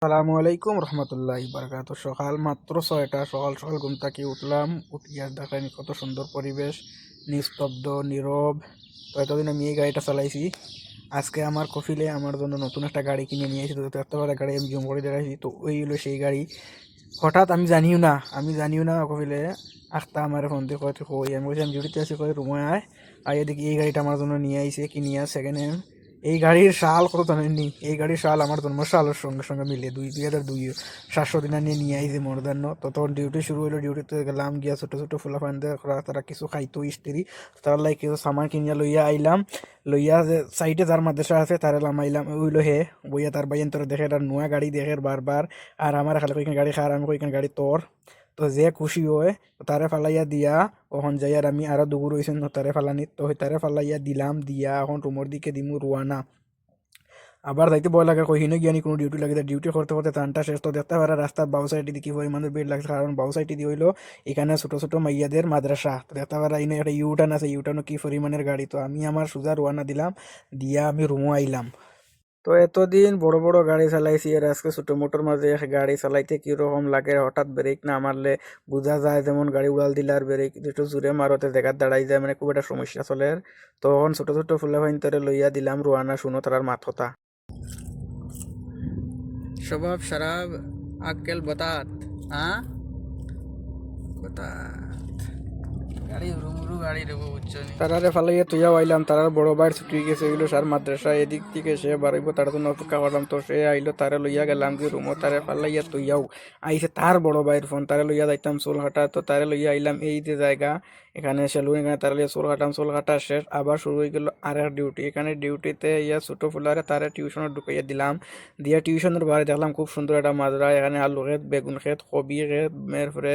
আসসালামু আলাইকুম রহমতুল্লাহি বারাকাতুহু। সকাল মাত্র 6টা, সকাল সকাল ঘুম থেকে উঠলাম। উঠিয়া দেখেন কত সুন্দর পরিবেশ, নিস্তব্ধ নীরব। তো এতদিন আমি এই গাড়িটা চালাইছি। আজকে আমার কফিলে আমার জন্য নতুন একটা গাড়ি কিনে নিয়ে এসেছি। তো এত বড় গাড়ি আমি জুম করে দেখাইছি। তো ওই হলো সেই গাড়ি। হঠাৎ আমি জানিও না কফিলে আখতা আমার ফোন দিয়ে কই আমি বলছি আমি ডিউটিতে আছি, কই রুমে আয়। আর এদিকে এই গাড়িটা আমার জন্য নিয়ে আইছে, কি নিয়ে সেকেন্ড হ্যান্ড। এই গাড়ির সাল কত জানেননি? এই গাড়ির সাল আমার জন্ম সালের সঙ্গে সঙ্গে মিলে 2002 700 দিন নিয়ে আইছে মোর জন্য। তো তখন ডিউটি শুরু হইলো, ডিউটিতে গেলাম, গিয়া ছোট ছোট ফুলাফানদের তারা কিছু খাইতো ইস্ত্রি, তার লাই কিছু সামান কিনিয়া লইয়া আইলাম। লইয়া যে সাইডে যার মাদ্রাসা আছে তারে লামাইলাম, ওইলো হে বইয়া তার বাইন তোর দেখে একটা নোয়া গাড়ি দেখে বারবার। আর আমার খালি কইখান গাড়ি খার, আমি কইখান গাড়ি তোর। তো যে খুশি হয় তারে ফালাইয়া দিয়া ওখান যাই। আর আমি আরো দুগুর হয়েছেন তারে ফালানি, তো তারে ফালাইয়া দিলাম, দিয়া এখন রুমের দিকে দিমু রুয়ানা। আবার যাইতে ভয় লাগে, কহিনো গিয়ানি কোনো ডিউটি লাগে, ডিউটি করতে করতে টানটা শেষ। তো দেখতে পারে রাস্তার বাউ সাইডে দিকে পরিমাণের ভিড় লাগছে, কারণ বাউ সাইডে দিয়ে হইলো এখানে ছোট ছোট মাইয়াদের মাদ্রাসা। তো দেখতে পারে এনে একটা ইউটার্ন আছে, ইউটার্নও কি পরিমাণের গাড়ি। তো আমি আমার সোজা রুয়ানা দিলাম, দিয়া আমি রুমও আইলাম। তো এতদিন বড় বড় গাড়ি চালাইছি, আর আজকে ছোট মোটর মাঝে গাড়ি চালাইতে কিরকম লাগে, হঠাৎ ব্রেক না মারলে বোঝা যায়। যেমন গাড়ি উড়াল দিলে আর ব্রেক একটু জোরে মারতে জায়গার দাঁড়াই যায়, মানে খুব একটা সমস্যা চলে। তখন ছোট ছোট ফুলা ভাইন্তরে লইয়া দিলাম রুয়ানা, শুনো তার মাথা। স্বভাব শরাব আক্কেল বতাত, হ্যাঁ বতাত। গাড়ি হুড়ুমুড়ু গাড়ি রেবো বুঝছনি। তারারে ফালাইয়া তুইয়াও আইলাম, তারার বড় ভাইয়ের ছুটি গেছে এগুলো সার মাদ্রাসা, এদিক থেকে সে বাড়াইব, তার জন্য অপেক্ষা করলাম। তো সে আইলো, তারে লইয়া গেলাম যে রুমও, তারে ফালাইয়া তুইয়াও আইসে তার বড় ভাইয়ের ফোন, তারে লইয়া যাইতাম চুল কাটা। তো তারে লইয়া আইলাম এই যে জায়গা, এখানে সেলুন, এখানে তারে লইয়া চুল কাটাম, চুল কাটা শেষ আবার শুরু হয়ে গেল আর এক ডিউটি। এখানে ডিউটিতে ইয়া ছোটো ফুলারে তারে টিউশনে ঢুকাইয়া দিলাম। দিয়া টিউশনের বাইরে দেখলাম খুব সুন্দর একটা মাজরা, এখানে আলু ক্ষেত, বেগুন ক্ষেত, কবি ক্ষেত, এরপরে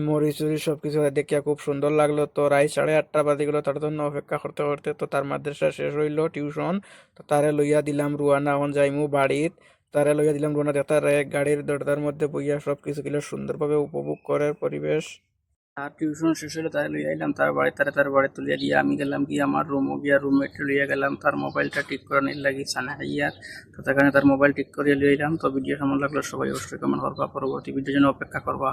মরিচ টরিচ সব কিছু দেখিয়া খুব সুন্দর লাগলো। তো রাত 8:30 বাজে গেলো, তার জন্য অপেক্ষা করতে করতে তো তার মাদ্রাসা শেষ হইলো টিউশন। তো তারে লইয়া দিলাম রুয়ানা, এখন যাইমু বাড়িত। তারে লইয়া দিলাম রুয়ানা, দেখতে গাড়ির দরজার মধ্যে বইয়া সব কিছু কিলো সুন্দরভাবে উপভোগ করার পরিবেশ। আর টিউশন শেষ হলো, তারে লইয়া আইলাম তার বাড়ি, তার বাড়ি তুলিয়া গিয়ে আমি গেলাম কি আমার রুমও গিয়া রুমমেট লইয়া গেলাম তার মোবাইলটা ঠিক করে নিয়ে লাগি সানা হাইয়ার। তো সেখানে তার মোবাইল ঠিক করিয়া লইয়া এলাম। তো ভিডিও কেমন লাগলো সবাই অবশ্যই কমেন্ট করবা, পরবর্তী ভিডিওর জন্য অপেক্ষা করবা।